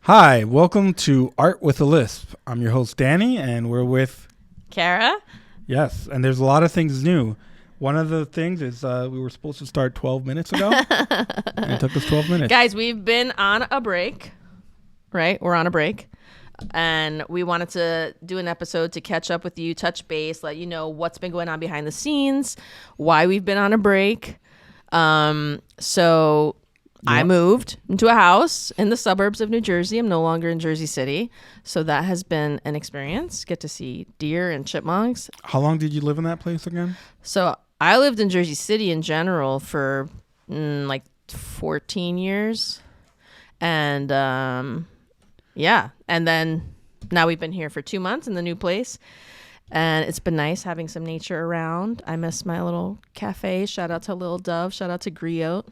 Hi, welcome to Art with a Lisp. I'm your host, Danny, and we're with... Kara? Yes, and there's a lot of things new. One of the things is we were supposed to start 12 minutes ago, and it took us 12 minutes. Guys, we've been on a break, right? We're on a break, and we wanted to do an episode to catch up with you, touch base, let you know what's been going on behind the scenes, why we've been on a break. I moved into a house in the suburbs of New Jersey. I'm no longer in Jersey City. So that has been an experience. Get to see deer and chipmunks. How long did you live in that place again? So I lived in Jersey City in general for like 14 years. And yeah. And then now we've been here for 2 months in the new place. And it's been nice having some nature around. I miss my little cafe. Shout out to Lil Dove. Shout out to Griot.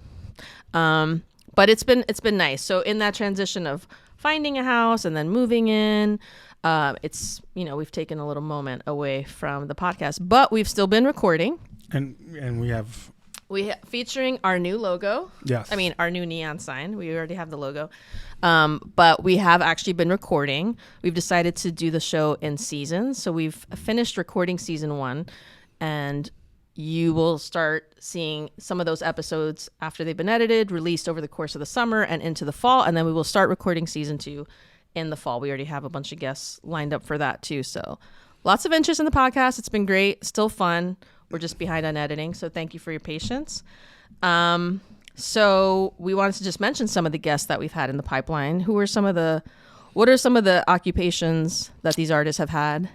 But it's been nice. So in that transition of finding a house and then moving in, it's, we've taken a little moment away from the podcast, but we've still been recording. And we featuring our new logo. Yes. I mean, our new neon sign. We already have the logo. But we have actually been recording. We've decided to do the show in seasons. So we've finished recording season 1, and you will start seeing some of those episodes after they've been edited, released over the course of the summer and into the fall. And then we will start recording season 2 in the fall. We already have a bunch of guests lined up for that too. So lots of interest in the podcast. It's been great. Still fun. We're just behind on editing. So thank you for your patience. So we wanted to just mention some of the guests that we've had in the pipeline. What are some of the occupations that these artists have had?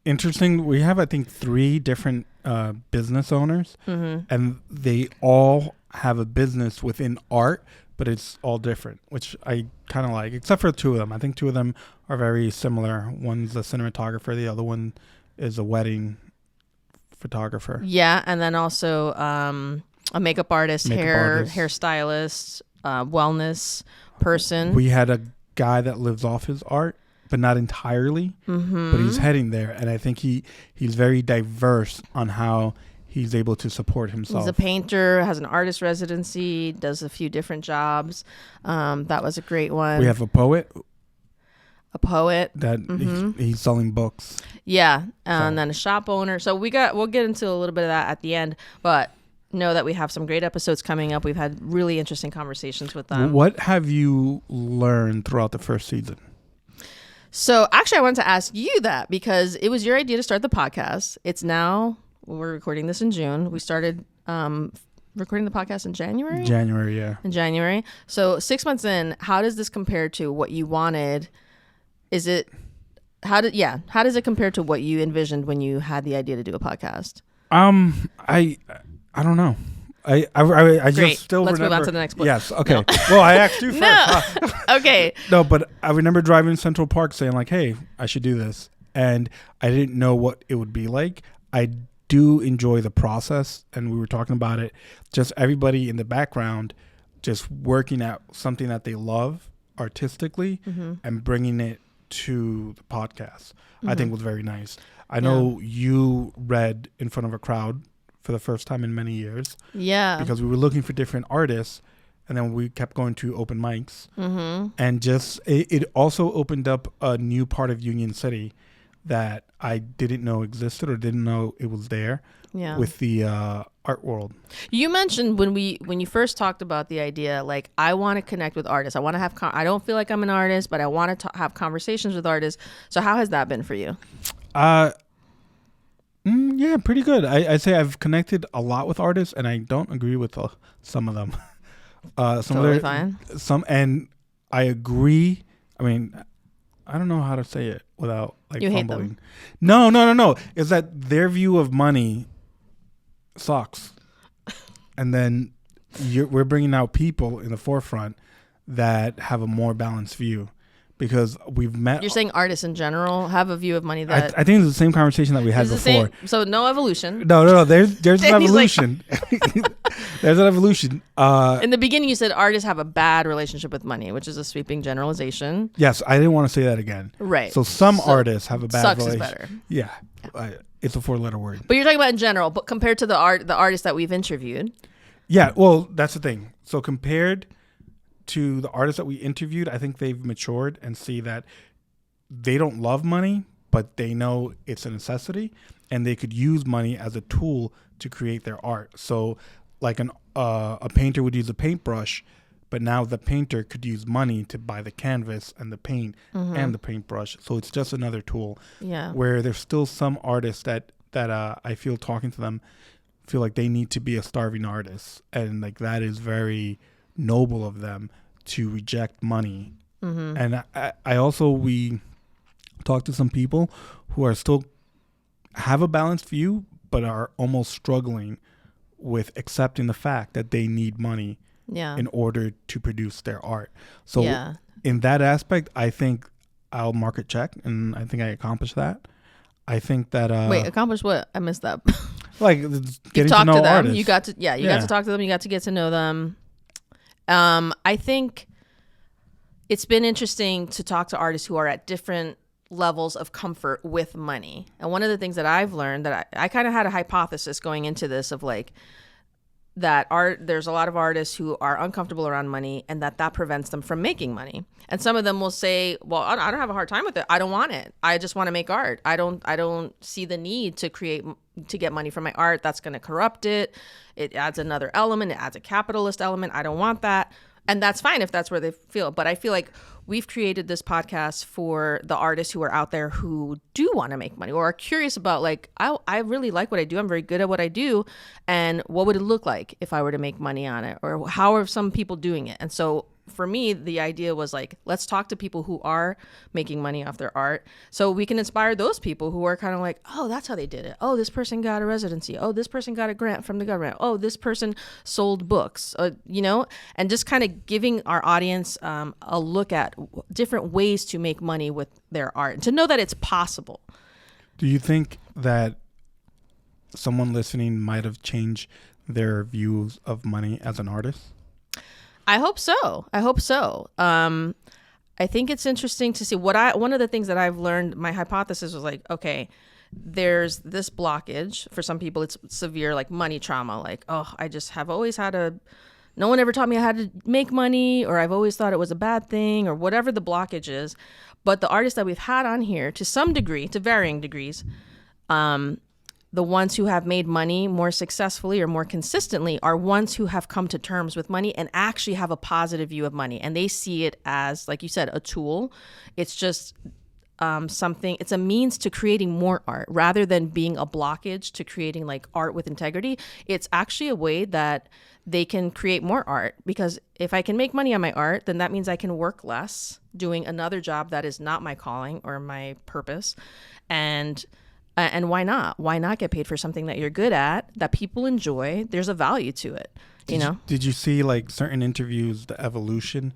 Interesting. We have, I think, 3 different business owners, Mm-hmm. and they all have a business within art, but it's all different, which I kind of like, except for 2 of them. I think 2 of them are very similar. One's a cinematographer. The other one is a wedding photographer. Yeah, and then also a makeup artist, hairstylist, wellness person. We had a guy that lives off his art, but not entirely, Mm-hmm. but he's heading there. And I think he's very diverse on how he's able to support himself. He's a painter, has an artist residency, does a few different jobs. That was a great one. We have a poet that Mm-hmm. he's selling books. Yeah, and then a shop owner. So we'll get into a little bit of that at the end, but know that we have some great episodes coming up. We've had really interesting conversations with them. What have you learned throughout the first season? So actually, I wanted to ask you that because it was your idea to start the podcast. It's now, we're recording this in June. We started recording the podcast in January? January, yeah. In January. So 6 months in, how does this compare to what you wanted? How does it compare to what you envisioned when you had the idea to do a podcast? I don't know. I Great. just still Let's remember. move on to the next book. Yes. Okay. No. Well, I asked you first. No. Huh? Okay. No, but I remember driving to Central Park saying like, "Hey, I should do this," and I didn't know what it would be like. I do enjoy the process, and we were talking about it. Just everybody in the background, just working at something that they love artistically, Mm-hmm. and bringing it to the podcast. I think was very nice. I Yeah. know you read in front of a crowd for the first time in many years. Yeah. Because we were looking for different artists, and then we kept going to open mics. Mm-hmm. And just it also opened up a new part of Union City that I didn't know existed or didn't know it was there. Yeah. With the art world. You mentioned when you first talked about the idea, like, I want to connect with artists. I want to have I don't feel like I'm an artist, but I want to have conversations with artists. So how has that been for you? Yeah, pretty good. I'd say I've connected a lot with artists, and I don't agree with some of them. Totally fine. And I agree. I mean, I don't know how to say it without like You hate fumbling. No. Is that their view of money sucks, and then we're bringing out people in the forefront that have a more balanced view. Because we've met. You're saying artists in general have a view of money that I think it's the same conversation that we had is the before. same. So no evolution. No. There's an Danny's like- evolution. There's an evolution. In the beginning, you said artists have a bad relationship with money, which is a sweeping generalization. Yes, I didn't want to say that again. Right. So some artists have a bad sucks relationship. is better. Yeah, it's a 4-letter word. But you're talking about in general. But compared to the artists that we've interviewed. Yeah, well, that's the thing. So compared to the artists that we interviewed, I think they've matured and see that they don't love money, but they know it's a necessity, and they could use money as a tool to create their art. So like a painter would use a paintbrush, but now the painter could use money to buy the canvas and the paint and the paintbrush. So it's just another tool. Yeah. Where there's still some artists that I feel talking to them feel like they need to be a starving artist, and like that is very noble of them to reject money. And I also, we talked to some people who are still have a balanced view, but are almost struggling with accepting the fact that they need money in order to produce their art. So in that aspect, I think I'll market check, and I think I accomplished that. I think that wait, accomplish what? I missed that. Like getting to know them. artists. You got to got to talk to them. You got to get to know them. I think it's been interesting to talk to artists who are at different levels of comfort with money. And one of the things that I've learned, that I kind of had a hypothesis going into this of like that there's a lot of artists who are uncomfortable around money, and that prevents them from making money. And some of them will say, well, I don't have a hard time with it. I don't want it. I just want to make art. I don't see the need to get money from my art. That's going to corrupt it. It adds another element. It adds a capitalist element. I don't want that. And that's fine if that's where they feel. But I feel like we've created this podcast for the artists who are out there who do want to make money, or are curious about like, I really like what I do. I'm very good at what I do. And what would it look like if I were to make money on it? Or how are some people doing it? And so for me, the idea was like, let's talk to people who are making money off their art, so we can inspire those people who are kind of like, oh, that's how they did it. Oh, this person got a residency. Oh, this person got a grant from the government. Oh, this person sold books, and just kind of giving our audience a look at different ways to make money with their art, and to know that it's possible. Do you think that someone listening might have changed their views of money as an artist? I hope so. I think it's interesting to see one of the things that I've learned, my hypothesis was like, okay, there's this blockage. For some people, it's severe, like money trauma. Like, oh, I just have always no one ever taught me how to make money, or I've always thought it was a bad thing, or whatever the blockage is. But the artists that we've had on here, to some degree, to varying degrees, the ones who have made money more successfully or more consistently are ones who have come to terms with money and actually have a positive view of money. And they see it as, like you said, a tool. It's just it's a means to creating more art rather than being a blockage to creating like art with integrity. It's actually a way that they can create more art, because if I can make money on my art, then that means I can work less doing another job that is not my calling or my purpose. And why not? Why not get paid for something that you're good at, that people enjoy? There's a value to it, Did you see like certain interviews, the evolution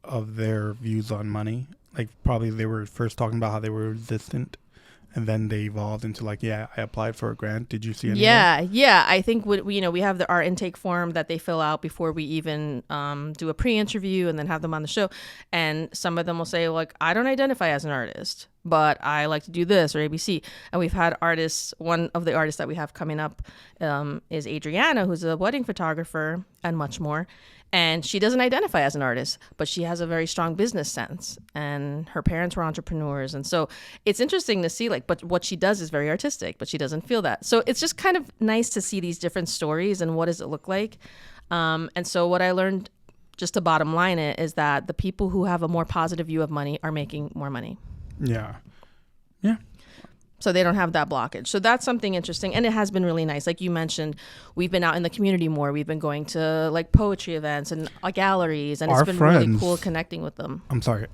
of their views on money? Like probably they were first talking about how they were resistant, and then they evolved into like, I applied for a grant. Did you see any? Yeah. I think we have our intake form that they fill out before we even do a pre-interview and then have them on the show. And some of them will say like, I don't identify as an artist, but I like to do this or ABC. And we've had artists. One of the artists that we have coming up is Adriana, who's a wedding photographer and much more. And she doesn't identify as an artist, but she has a very strong business sense, and her parents were entrepreneurs. And so it's interesting to see but what she does is very artistic, but she doesn't feel that. So it's just kind of nice to see these different stories and what does it look like. And so what I learned, just to bottom line it, is that the people who have a more positive view of money are making more money. Yeah. So they don't have that blockage. So that's something interesting. And it has been really nice. Like you mentioned, we've been out in the community more. We've been going to like poetry events and galleries. And it's been really cool connecting with them. I'm sorry.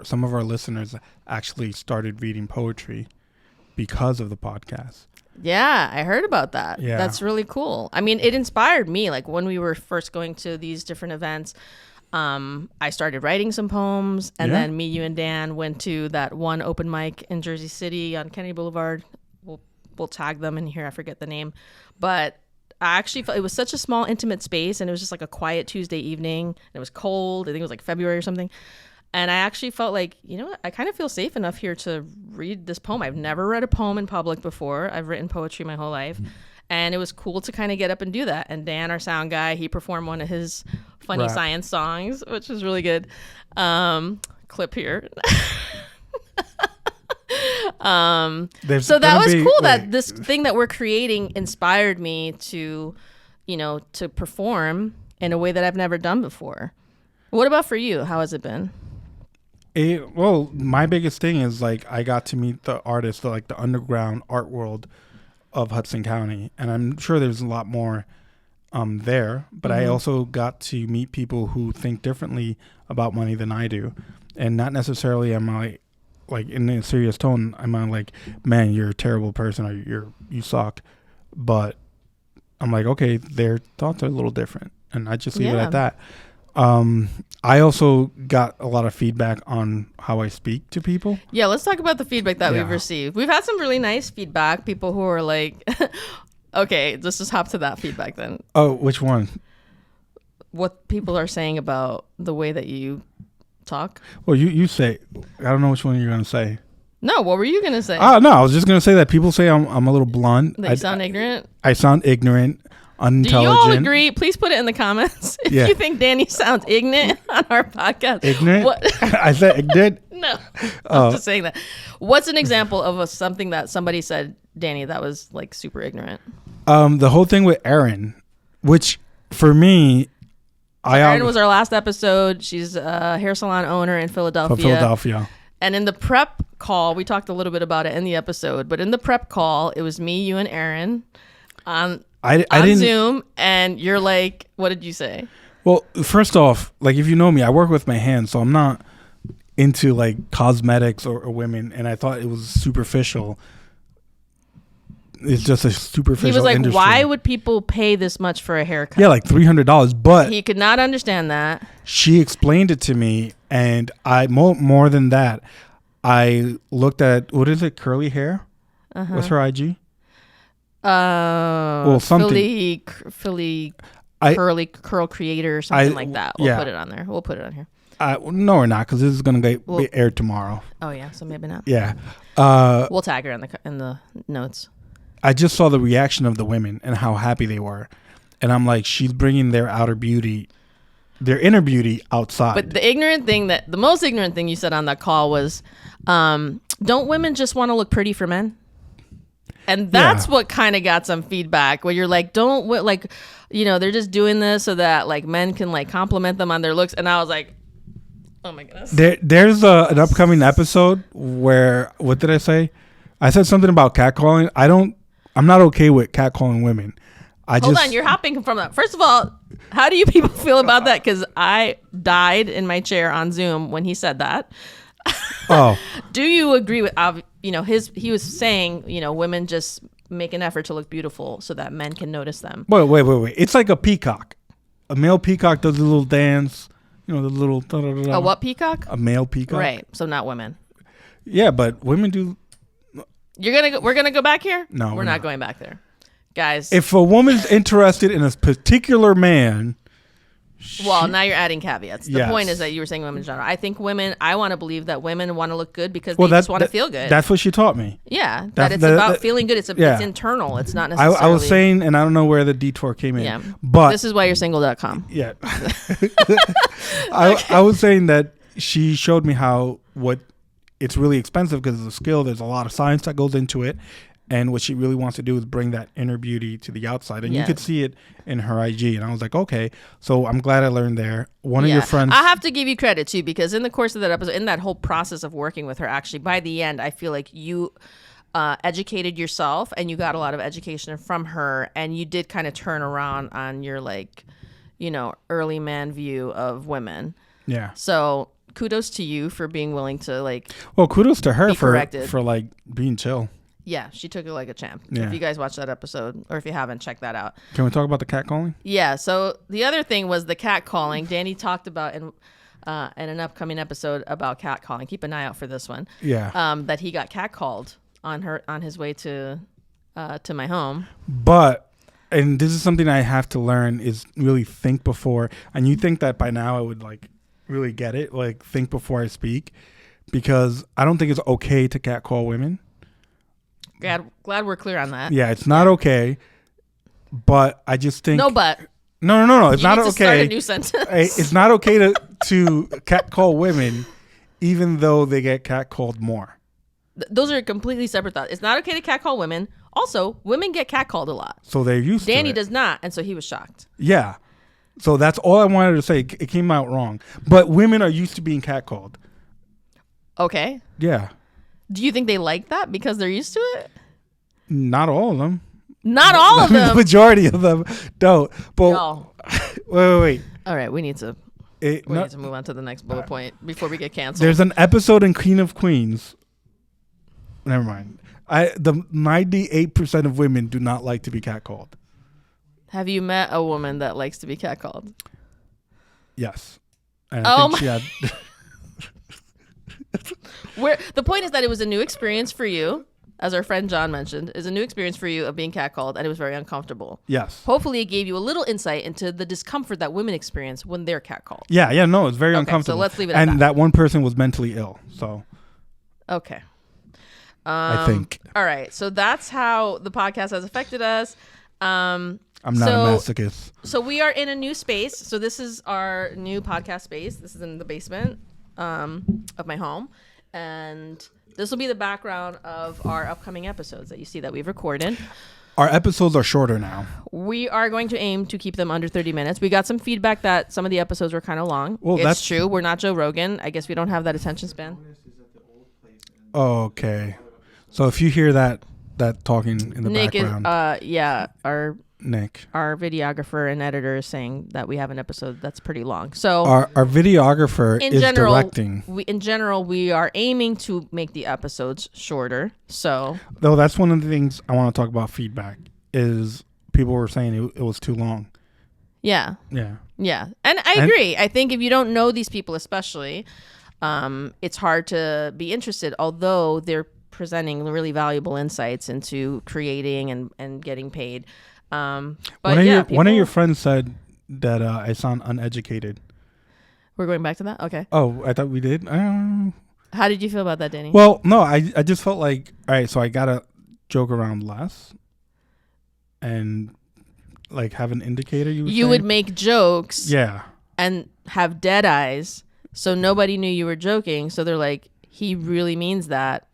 Some of our listeners actually started reading poetry because of the podcast. Yeah, I heard about that. Yeah. That's really cool. I mean, it inspired me. Like when we were first going to these different events, I started writing some poems, and then me, you, and Dan went to that one open mic in Jersey City on Kennedy Boulevard. We'll tag them in here. I forget the name, but I actually felt it was such a small, intimate space, and it was just like a quiet Tuesday evening. And it was cold. I think it was like February or something. And I actually felt like, I kind of feel safe enough here to read this poem. I've never read a poem in public before. I've written poetry my whole life. And it was cool to kind of get up and do that. And Dan, our sound guy, he performed one of his funny Rap. science songs, which is really good. Clip here. There's So that gonna was be- cool wait. that this thing that we're creating inspired me to, to perform in a way that I've never done before. What about for you? How has it been? Well, my biggest thing is like I got to meet the artists, like the underground art world of Hudson County, and I'm sure there's a lot more there. But I also got to meet people who think differently about money than I do, and not necessarily am I like in a serious tone. I'm not like, man, you're a terrible person or you suck, but I'm like, okay, their thoughts are a little different, and I just leave it Yeah. at that. I also got a lot of feedback on how I speak to people. Yeah, let's talk about the feedback that we've Yeah. received. We've had some really nice feedback. People who are like, okay, let's just hop to that feedback then. Oh, which one? What people are saying about the way that you talk. Well, you say. I don't know which one you're gonna say. No, what were you going to say? Oh no, I was just gonna say that people say I'm a little blunt. That you sound ignorant? I sound ignorant, Do unintelligent. you all agree? Please put it in the comments if Yeah. you think Danny sounds ignorant on our podcast. Ignorant? What? I said ignorant. No, I'm just saying that. What's an example of something that somebody said, Danny, that was like super ignorant? The whole thing with Erin, which for me, Erin was our last episode. She's a hair salon owner in Philadelphia. from Philadelphia. And in the prep call, we talked a little bit about it in the episode, but in the prep call, it was me, you, and Erin on I didn't. Zoom, and you're like, what did you say? Well, first off, like if you know me, I work with my hands, so I'm not into like cosmetics or women, and I thought it was superficial. It's just a superficial. He was like, industry. why would people pay this much for a haircut? Yeah, like $300. But He could not understand that. she explained it to me, and I more than that, I looked at what is it, curly hair? What's her IG? Well, something. Philly I- curly curl creator or something I- like that. We'll yeah. put it on there. We'll put it on here. No, we're not, because this is gonna be aired tomorrow. Oh yeah, so maybe not. Yeah. We'll tag her in the notes. I just saw the reaction of the women and how happy they were, and I'm like, she's bringing their outer beauty, their inner beauty outside. But the most ignorant thing you said on that call was, don't women just want to look pretty for men? And that's Yeah. what kind of got some feedback where you're like, they're just doing this so that like men can like compliment them on their looks. And I was like, oh my goodness. There's an upcoming episode where, what did I say? I said something about catcalling. I'm not okay with catcalling women. Hold on, you're hopping from that. First of all, how do you people feel about that? Because I died in my chair on Zoom when he said that. Oh, Do you agree with he was saying, women just make an effort to look beautiful so that men can notice them. wait. It's like a peacock. A male peacock does a little dance. The little. A what peacock? A male peacock. Right. So not women. Yeah, but women do. We're gonna go back here? No, we're we're not not. going back there. Guys. If a woman's interested in a particular man, Now you're adding caveats. The Yes. point is that you were saying women in general. I think I want to believe that women want to look good because well, they just want to feel good. That's what she taught me. Yeah, That- it's that- about that- feeling good. It's yeah. internal. It's not necessarily. I was saying, and I don't know where the detour came in. Yeah. But This is why you're single.com. yeah, I was saying that she showed me what it's really expensive because it's a skill. There's a lot of science that goes into it. And what she really wants to do is bring that inner beauty to the outside. And you could see it in her IG. And I was like, okay. So I'm glad I learned there. One of your friends. I have to give you credit too, because in the course of that episode, in that whole process of working with her, actually, by the end, I feel like you educated yourself and you got a lot of education from her. And you did kind of turn around on your early man view of women. Yeah. So kudos to you for being willing to Well, kudos to her be for corrected. being chill. Yeah, she took it like a champ. Yeah. If you guys watched that episode, or if you haven't, check that out. Can we talk about the catcalling? Yeah. So the other thing was the cat calling. Danny talked about in an upcoming episode about cat calling. Keep an eye out for this one. Yeah. That he got cat called on his way to my home. But, and this is something I have to learn, is really think before. And you think that by now I would really get it, think before I speak, because I don't think it's okay to catcall women. Glad we're clear on that. Yeah, it's not okay. But I just think No, but No. It's You not need to start okay. a new sentence. It's not okay to catcall women, even though they get catcalled more. Those are completely separate thoughts. It's not okay to catcall women. Also, women get catcalled a lot. So they're used to it. Danny does not, and so he was shocked. Yeah. So that's all I wanted to say. It came out wrong. But women are used to being catcalled. Okay. Yeah. Do you think they like that because they're used to it? Not all of them. Not all of The them. majority of them don't. But No. wait. All right, we need to need to move on to the next bullet point before we get canceled. There's an episode in Queen of Queens. Never mind. The 98% of women do not like to be catcalled. Have you met a woman that likes to be catcalled? Yes. And I Oh think she had Where the point is that it was a new experience for you, as our friend John mentioned, is a new experience for you of being catcalled, and it was very uncomfortable. yes. Hopefully, it gave you a little insight into the discomfort that women experience when they're catcalled. Yeah, no, it's very uncomfortable. So let's leave it at and that. that one person was mentally ill, so Okay. I think. All right. So that's how the podcast has affected us. I'm not a masochist. So we are in a new space. So this is our new podcast space. This is in the basement of my home. And this will be the background of our upcoming episodes that you see that we've recorded. Our episodes are shorter now. We are going to aim to keep them under 30 minutes. We got some feedback that some of the episodes were kind of long. Well, it's that's true. We're not Joe Rogan. I guess we don't have that attention span. Okay. So if you hear that talking in the Nick background, Nick. our videographer and editor is saying that we have an episode that's pretty long. So Our videographer is directing. In general, we are aiming to make the episodes shorter. So Though that's one of the things I want to talk about feedback is people were saying it was too long. yeah. Yeah. And I agree. I think if you don't know these people especially, it's hard to be interested, although they're presenting really valuable insights into creating and getting paid. But one of your friends said that I sound uneducated. We're going back to that? Okay. Oh, I thought we did. How did you feel about that, Danny? Well, no, I just felt like, all right, so I gotta joke around less and like have an indicator. You would make jokes, yeah, and have dead eyes, so nobody knew you were joking. So they're like, he really means that,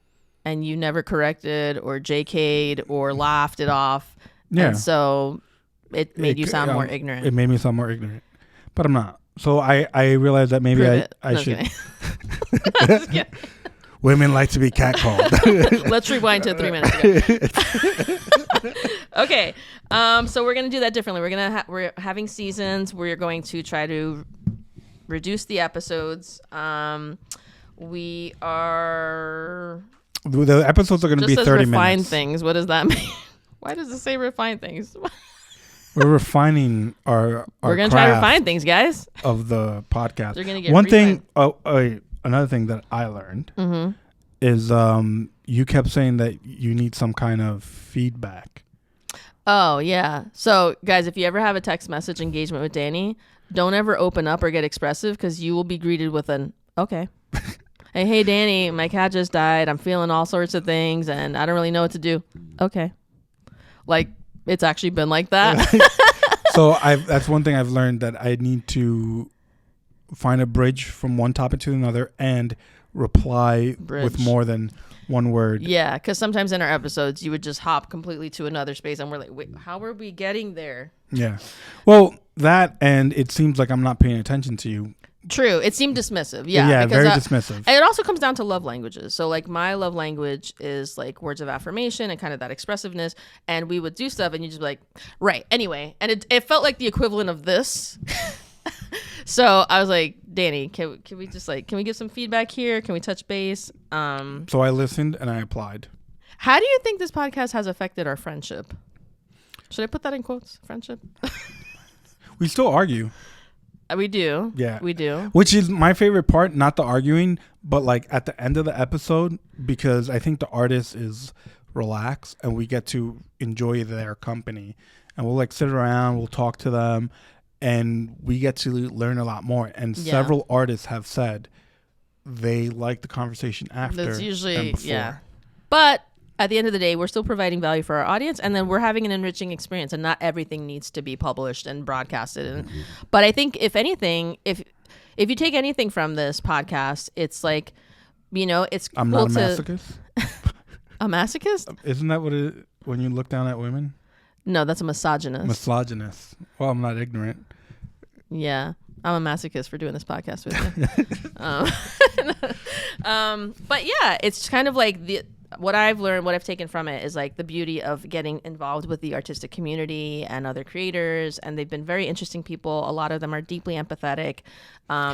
and you never corrected or JK'd or laughed it off. Yeah. And so it made you sound more ignorant. It made me sound more ignorant, but I'm not. So I realized that maybe I should. Women like to be catcalled. Let's rewind to 3 minutes ago. Okay, so we're gonna do that differently. We're having seasons. We're going to try to reduce the episodes. We are. The episodes are going to be 30 refine minutes. things. What does that mean? Why does it say refine things? We're refining our We're going to try to refine things, guys. Of the podcast. They're going to get one thing. Another thing that I learned Mm-hmm. is you kept saying that you need some kind of feedback. Oh, yeah. So, guys, if you ever have a text message engagement with Danny, don't ever open up or get expressive because you will be greeted with an, okay. Hey, Danny, my cat just died. I'm feeling all sorts of things, and I don't really know what to do. Okay. Like, it's actually been like that. So that's one thing I've learned, that I need to find a bridge from one topic to another and reply with more than one word. Yeah, because sometimes in our episodes, you would just hop completely to another space, and we're like, wait, how are we getting there? Yeah. Well, that, and it seems like I'm not paying attention to you. True. It seemed dismissive. Yeah. Yeah, because, very dismissive. It also comes down to love languages. So, like, my love language is, like, words of affirmation and kind of that expressiveness. And we would do stuff, and you just be like, right. Anyway. And it felt like the equivalent of this. So, I was like, Danny, can we just, like, can we give some feedback here? Can we touch base? So, I listened and I applied. How do you think this podcast has affected our friendship? Should I put that in quotes? Friendship? We still argue. We do. Yeah. We do. Which is my favorite part, not the arguing, but like at the end of the episode, because I think the artist is relaxed and we get to enjoy their company. And we'll like sit around, we'll talk to them, and we get to learn a lot more. And several artists have said they like the conversation after. That's usually, and before. yeah. But at the end of the day, we're still providing value for our audience, and then we're having an enriching experience, and not everything needs to be published and broadcasted. And, but I think, if anything, if you take anything from this podcast, it's like, it's cool. I'm not a masochist. A masochist? Isn't that what it? When you look down at women? No, that's a misogynist. Misogynist. Well, I'm not ignorant. Yeah. I'm a masochist for doing this podcast with you. But yeah, it's kind of like what I've learned, what I've taken from it is like the beauty of getting involved with the artistic community and other creators. And they've been very interesting people. A lot of them are deeply empathetic.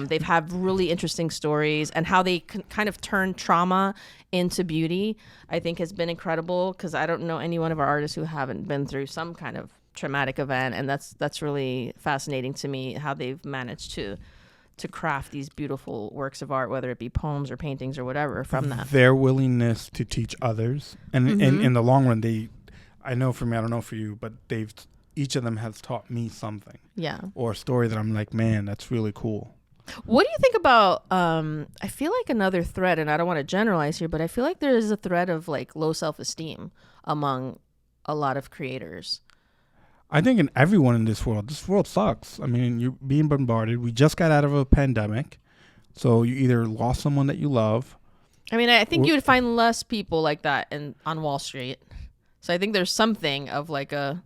They've had really interesting stories, and how they kind of turn trauma into beauty, I think has been incredible, because I don't know any one of our artists who haven't been through some kind of traumatic event. And that's really fascinating to me, how they've managed to craft these beautiful works of art, whether it be poems or paintings or whatever, from that. Their willingness to teach others. And in the long run, I know for me, I don't know for you, but each of them has taught me something. Yeah. Or a story that I'm like, man, that's really cool. What do you think about, I feel like another thread, and I don't want to generalize here, but I feel like there is a thread of like low self-esteem among a lot of creators. I think in everyone in this world sucks. I mean, you're being bombarded. We just got out of a pandemic. So you either lost someone that you love. I mean, I think you would find less people like that on Wall Street. So I think there's something of like a...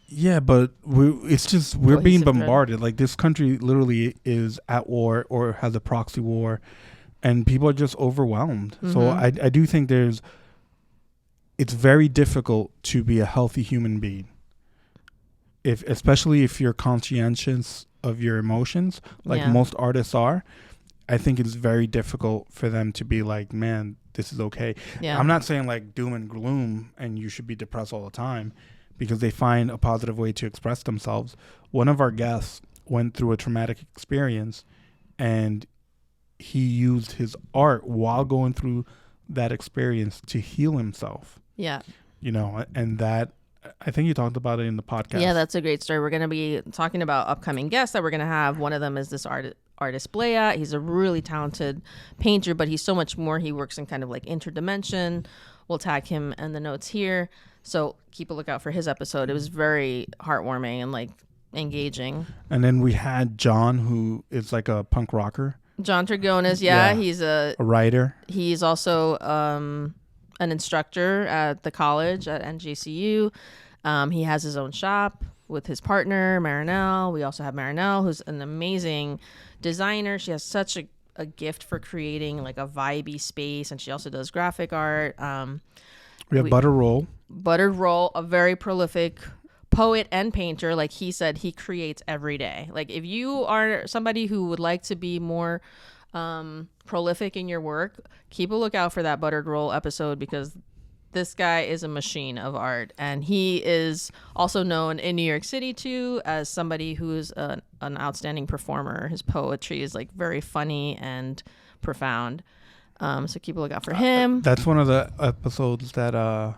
Yeah, but we're being bombarded. Like, this country literally is at war or has a proxy war, and people are just overwhelmed. Mm-hmm. So I do think it's very difficult to be a healthy human being. Especially if you're conscientious of your emotions, like most artists are, I think it's very difficult for them to be like, man, this is okay. Yeah. I'm not saying like doom and gloom and you should be depressed all the time, because they find a positive way to express themselves. One of our guests went through a traumatic experience, and he used his art while going through that experience to heal himself. Yeah. And that, I think you talked about it in the podcast. Yeah, that's a great story. We're going to be talking about upcoming guests that we're going to have. One of them is this artist Blea. He's a really talented painter, but he's so much more. He works in kind of like interdimension. We'll tag him in the notes here. So keep a lookout for his episode. It was very heartwarming and like engaging. And then we had John, who is like a punk rocker. John Trigonis, he's a writer. He's also an instructor at the college at NJCU. He has his own shop with his partner, Marinelle. We also have Marinelle, who's an amazing designer. She has such a gift for creating like a vibey space, and she also does graphic art. We have Buttered Roll, a very prolific poet and painter. Like he said, he creates every day. Like if you are somebody who would like to be more prolific in your work, keep a lookout for that Buttered Roll episode, because this guy is a machine of art, and he is also known in New York City too as somebody who's an outstanding performer. His poetry is like very funny and profound. So keep a lookout for him. That's one of the episodes that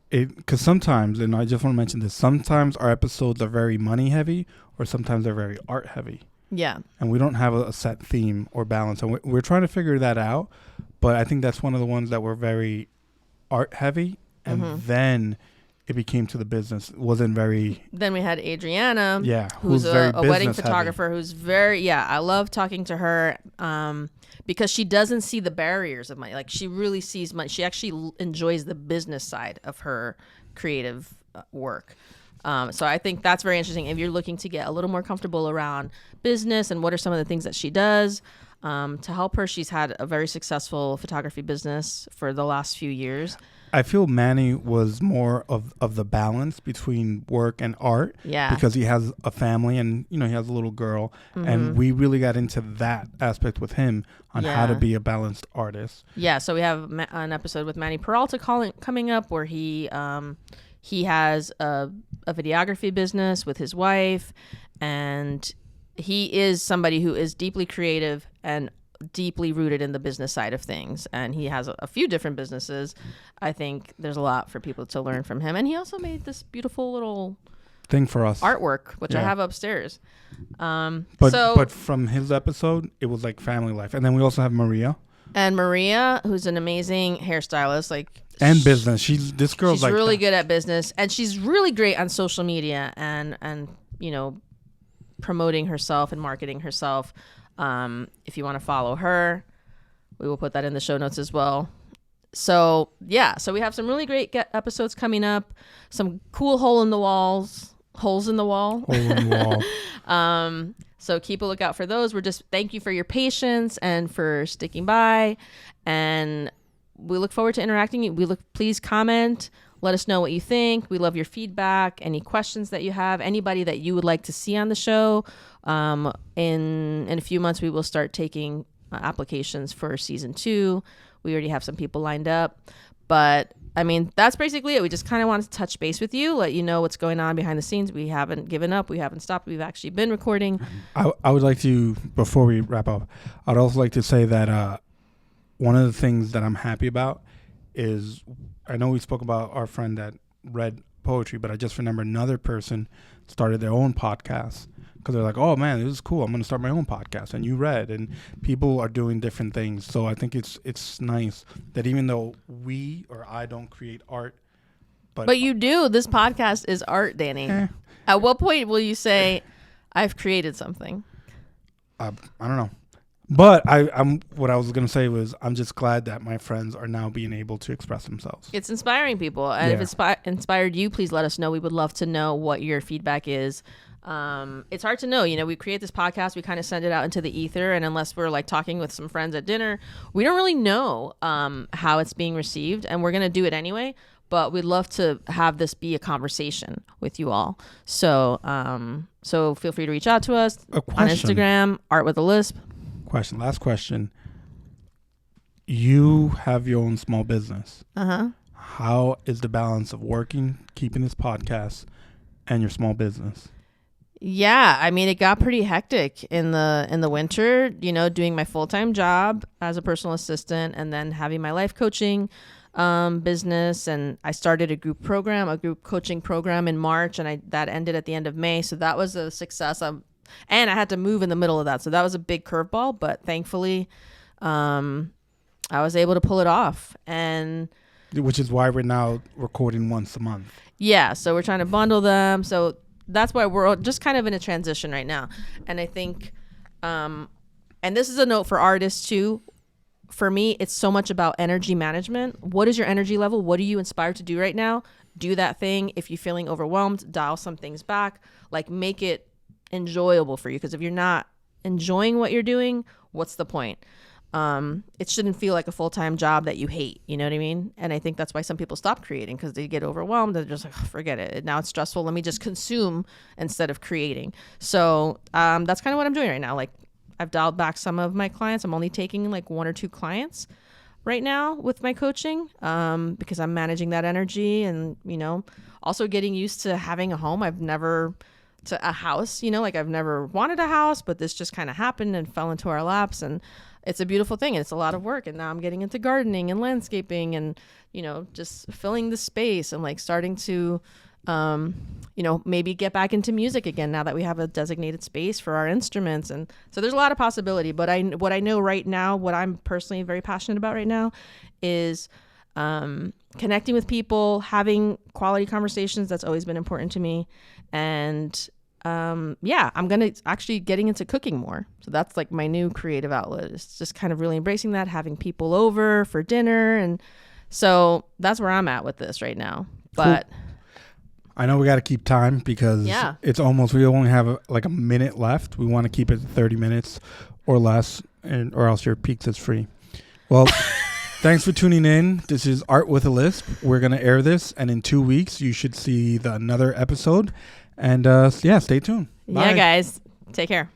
because sometimes, and I just want to mention this, sometimes our episodes are very money heavy, or sometimes they're very art heavy. Yeah. And we don't have a set theme or balance. And we're trying to figure that out. But I think that's one of the ones that were very art heavy. And then it became to the business. It wasn't very... Then we had Adriana. Yeah. Who's a wedding photographer who's very... Yeah, I love talking to her because she doesn't see the barriers of money. Like, she really sees money. She actually enjoys the business side of her creative work. So I think that's very interesting. If you're looking to get a little more comfortable around business and what are some of the things that she does to help her, she's had a very successful photography business for the last few years. I feel Manny was more of the balance between work and art. Yeah. Because he has a family and, he has a little girl. Mm-hmm. And we really got into that aspect with him on how to be a balanced artist. Yeah. So we have an episode with Manny Peralta coming up where he has a videography business with his wife, and he is somebody who is deeply creative and deeply rooted in the business side of things, and he has a few different businesses. I think there's a lot for people to learn from him, and he also made this beautiful little thing for us, artwork, which I have upstairs. But from his episode, it was like family life. And then we also have Maria. And Maria, who's an amazing hairstylist, and business. She's really good at business, and she's really great on social media and promoting herself and marketing herself. If you want to follow her, we will put that in the show notes as well. So yeah, so we have some really great episodes coming up, some cool holes in the wall. So keep a lookout for those. Thank you for your patience and for sticking by, and we look forward to interacting. Please comment, let us know what you think. We love your feedback, any questions that you have, anybody that you would like to see on the show. In a few months we will start taking applications for season 2. We already have some people lined up, but I mean, that's basically it. We just kind of wanted to touch base with you, let you know what's going on behind the scenes. We haven't given up. We haven't stopped. We've actually been recording. I would like to, before we wrap up, I'd also like to say that one of the things that I'm happy about is, I know we spoke about our friend that read poetry, but I just remember another person started their own podcast because they're like, oh man, this is cool. I'm going to start my own podcast. And you read, and people are doing different things. So I think it's nice that even though I don't create art, but you do. This podcast is art, Danny. At what point will you say, I've created something? I don't know. But what I was going to say was, I'm just glad that my friends are now being able to express themselves. It's inspiring people. And if it's inspired you, please let us know. We would love to know what your feedback is. It's hard to know. We create this podcast, we kind of send it out into the ether, and unless we're talking with some friends at dinner, we don't really know how it's being received, and we're going to do it anyway. But we'd love to have this be a conversation with you all. So feel free to reach out to us on Instagram, Art with a Lisp. Last question. You have your own small business. How is the balance of working, keeping this podcast, and your small business? Yeah, I mean, it got pretty hectic in the winter, doing my full-time job as a personal assistant and then having my life coaching business. And I started a group coaching program in March, and that ended at the end of May. So that was a success. And I had to move in the middle of that. So that was a big curveball, but thankfully I was able to pull it off. And which is why we're now recording once a month. Yeah, so we're trying to bundle them. So that's why we're just kind of in a transition right now. And I think, and this is a note for artists too. For me, it's so much about energy management. What is your energy level? What are you inspired to do right now? Do that thing. If you're feeling overwhelmed, dial some things back. Make it enjoyable for you. Because if you're not enjoying what you're doing, what's the point? It shouldn't feel like a full-time job that you hate. You know what I mean? And I think that's why some people stop creating, because they get overwhelmed. They're just like, oh, forget it. Now it's stressful. Let me just consume instead of creating. So that's kind of what I'm doing right now. I've dialed back some of my clients. I'm only taking 1 or 2 clients right now with my coaching because I'm managing that energy and, also getting used to having a home. I've never wanted a house, but this just kind of happened and fell into our laps, and it's a beautiful thing, and it's a lot of work. And now I'm getting into gardening and landscaping and, just filling the space and starting to, maybe get back into music again now that we have a designated space for our instruments. And so there's a lot of possibility, but what I know right now, what I'm personally very passionate about right now is connecting with people, having quality conversations. That's always been important to me. And I'm going to actually getting into cooking more. So that's my new creative outlet. It's just kind of really embracing that, having people over for dinner. And so that's where I'm at with this right now. But cool. I know we got to keep time because it's almost, we only have a minute left. We want to keep it 30 minutes or less, or else your pizza's free. Well, thanks for tuning in. This is Art with a Lisp. We're going to air this, and in 2 weeks, you should see another episode. And stay tuned. Bye. Yeah, guys. Take care.